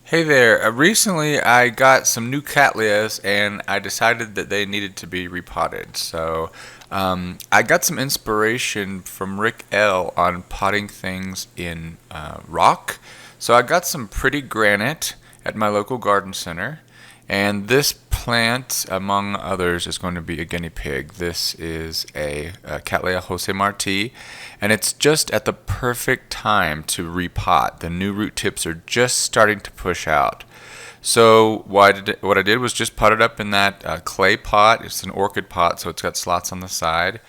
Hey there. Recently, I got some new Cattleyas, and I decided that they needed to be repotted. I got some inspiration from Rick L on potting things in rock. So, I got some pretty granite at my local garden center, and this plant, among others, is going to be a guinea pig. This is a Cattleya Jose Marti, and it's just at the perfect time to repot. The new root tips are just starting to push out. So what I did was just pot it up in that clay pot. It's an orchid pot, so it's got slots on the side.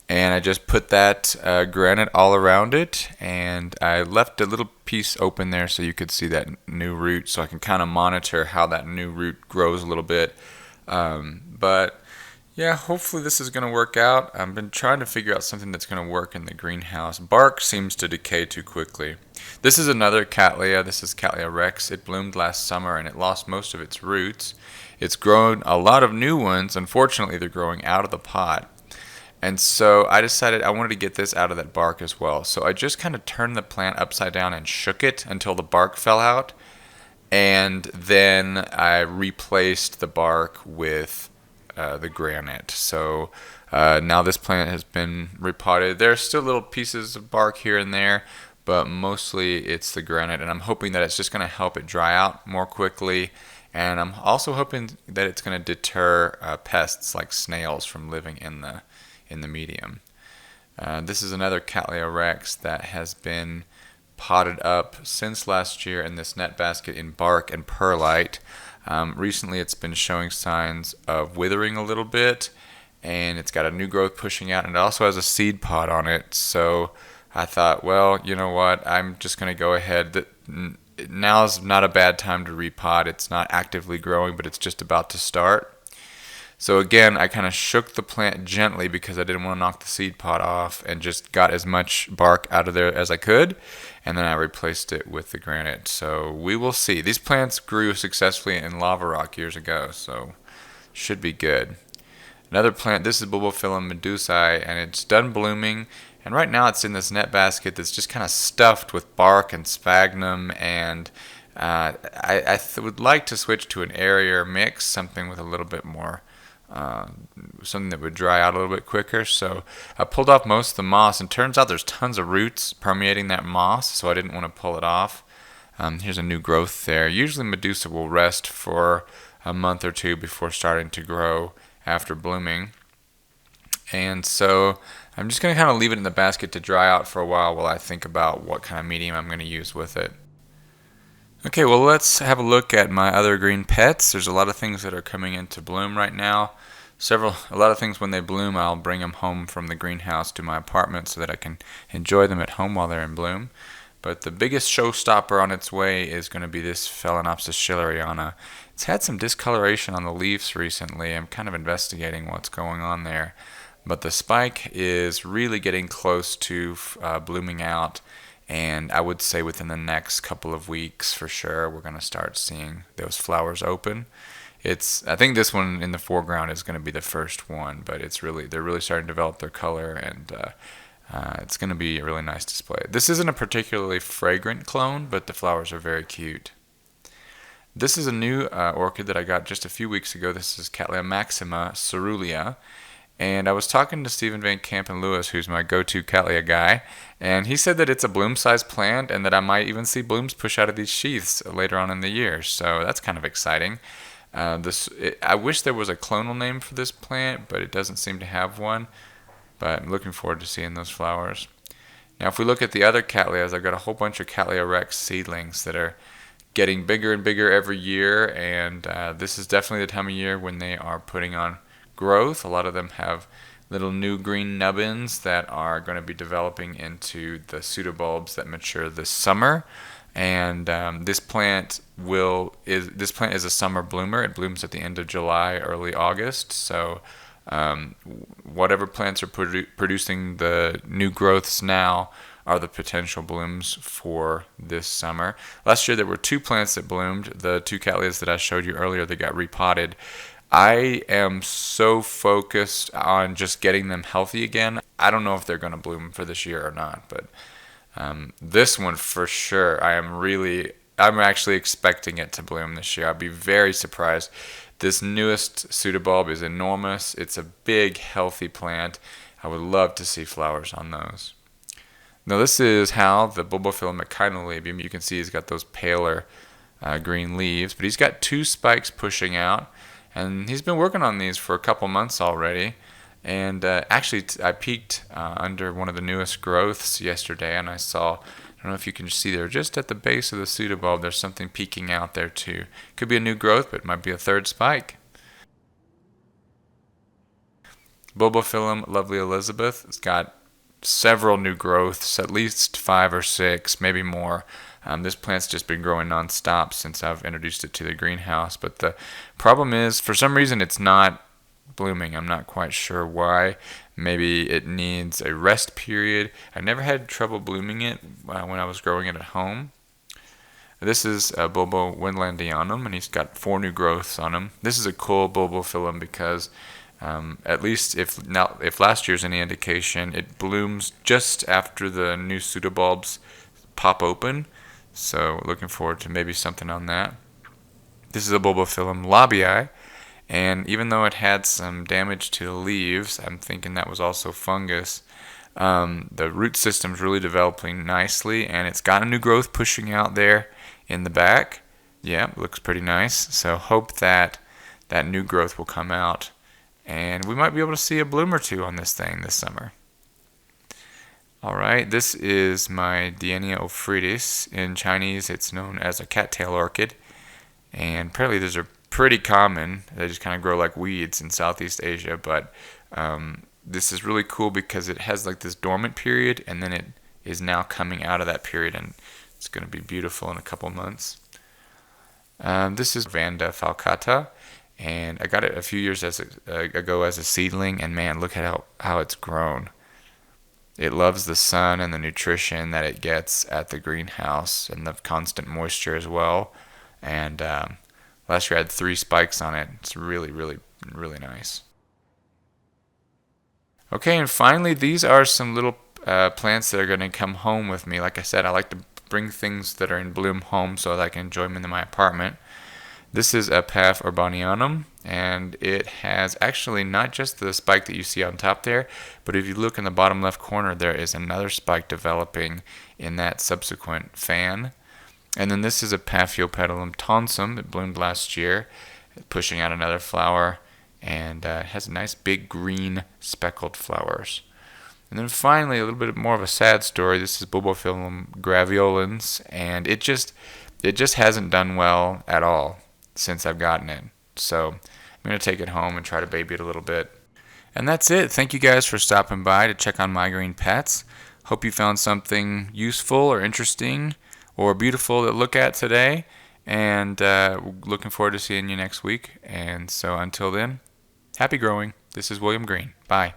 And I just put that granite all around it, and I left a little piece open there so you could see that new root, so I can kind of monitor how that new root grows a little bit. But yeah, hopefully this is going to work out. I've been trying to figure out something that's going to work in the greenhouse. Bark seems to decay too quickly. This is another Cattleya. This is Cattleya RX. It bloomed last summer and it lost most of its roots. It's grown a lot of new ones. Unfortunately, they're growing out of the pot. And so I decided I wanted to get this out of that bark as well. So I just kind of turned the plant upside down and shook it until the bark fell out. And then I replaced the bark with the granite. Now this plant has been repotted. There are still little pieces of bark here and there, but mostly it's the granite. And I'm hoping that it's just going to help it dry out more quickly. And I'm also hoping that it's going to deter pests like snails from living in the medium. This is another Cattleya RX that has been potted up since last year in this net basket in bark and perlite. Recently it's been showing signs of withering a little bit, and it's got a new growth pushing out, and it also has a seed pod on it. So I thought, well, you know what, I'm just going to go ahead. Now's not a bad time to repot. It's not actively growing, but it's just about to start. So again, I kind of shook the plant gently because I didn't want to knock the seed pod off, and just got as much bark out of there as I could, and then I replaced it with the granite. So we will see. These plants grew successfully in lava rock years ago, so should be good. Another plant, this is Bulbophyllum medusae, and it's done blooming, and right now it's in this net basket that's just kind of stuffed with bark and sphagnum, and I would like to switch to an airier mix, something with a little bit more something that would dry out a little bit quicker. So I pulled off most of the moss, and turns out there's tons of roots permeating that moss, so I didn't want to pull it off. Here's a new growth there. Usually Medusa will rest for a month or two before starting to grow after blooming. And so I'm just going to kind of leave it in the basket to dry out for a while I think about what kind of medium I'm going to use with it. Okay, well, let's have a look at my other green pets. There's a lot of things that are coming into bloom right now. A lot of things when they bloom, I'll bring them home from the greenhouse to my apartment so that I can enjoy them at home while they're in bloom. But the biggest showstopper on its way is going to be this Phalaenopsis schilleriana. It's had some discoloration on the leaves recently. I'm kind of investigating what's going on there. But the spike is really getting close to blooming out. And I would say within the next couple of weeks, for sure, we're going to start seeing those flowers open. I think this one in the foreground is going to be the first one, but they're really starting to develop their color, and it's going to be a really nice display. This isn't a particularly fragrant clone, but the flowers are very cute. This is a new orchid that I got just a few weeks ago. This is Cattleya Maxima Cerulean. And I was talking to Stephen Van Camp and Lewis, who's my go-to Cattleya guy, and he said that it's a bloom-sized plant and that I might even see blooms push out of these sheaths later on in the year. So that's kind of exciting. I wish there was a clonal name for this plant, but it doesn't seem to have one. But I'm looking forward to seeing those flowers. Now, if we look at the other Cattleyas, I've got a whole bunch of Cattleya RX seedlings that are getting bigger and bigger every year, and this is definitely the time of year when they are putting on growth. A lot of them have little new green nubbins that are going to be developing into the pseudobulbs that mature this summer. And this plant is a summer bloomer. It blooms at the end of July, early August. So whatever plants are producing the new growths now are the potential blooms for this summer. Last year there were two plants that bloomed. The two Cattleyas that I showed you earlier, they got repotted. I am so focused on just getting them healthy again. I don't know if they're going to bloom for this year or not, but this one for sure, I am really I'm actually expecting it to bloom this year. I'd be very surprised. This newest pseudobulb is enormous. It's a big, healthy plant. I would love to see flowers on those. Now this is how the Bulbophyllum McConnella, you can see he's got those paler green leaves, but he's got two spikes pushing out, and he's been working on these for a couple months already. And actually, I peeked under one of the newest growths yesterday, and I saw, I don't know if you can see there, just at the base of the pseudobulb, there's something peeking out there too. Could be a new growth, but it might be a third spike. Bobofilum Lovely Elizabeth, it's got several new growths, at least 5 or 6, maybe more. This plant's just been growing non-stop since I've introduced it to the greenhouse, but the problem is, for some reason, it's not blooming. I'm not quite sure why. Maybe it needs a rest period. I never had trouble blooming it when I was growing it at home. This is a Bulbo Windlandianum, and he's got 4 new growths on him. This is a cool Bulbophyllum because at least if last year's any indication, it blooms just after the new pseudobulbs pop open. So looking forward to maybe something on that. This is a Bulbophyllum lobii, and even though it had some damage to the leaves, I'm thinking that was also fungus. The root system's really developing nicely, and it's got a new growth pushing out there in the back. Yeah, looks pretty nice. So hope that that new growth will come out, and we might be able to see a bloom or two on this thing this summer. Alright, this is my Diania ophrydis. In Chinese, it's known as a cattail orchid, and apparently these are pretty common. They just kind of grow like weeds in Southeast Asia, but this is really cool because it has like this dormant period, and then it is now coming out of that period, and it's going to be beautiful in a couple months. This is Vanda falcata, and I got it a few years ago as a seedling, and man, look at how it's grown. It loves the sun and the nutrition that it gets at the greenhouse and the constant moisture as well. And last year I had 3 spikes on it. It's really, really, really nice. Okay, and finally, these are some little plants that are going to come home with me. Like I said, I like to bring things that are in bloom home so that I can enjoy them in my apartment. This is a Path urbanianum, and it has actually not just the spike that you see on top there, but if you look in the bottom left corner, there is another spike developing in that subsequent fan. And then this is a Paphiopedilum tonsum that bloomed last year, pushing out another flower, and it has nice big green speckled flowers. And then finally, a little bit more of a sad story. This is Bulbophyllum graveolens, and it just hasn't done well at all since I've gotten it. So I'm going to take it home and try to baby it a little bit. And that's it. Thank you guys for stopping by to check on my green pets. Hope you found something useful or interesting or beautiful to look at today. And looking forward to seeing you next week. And so until then, happy growing. This is William Green. Bye.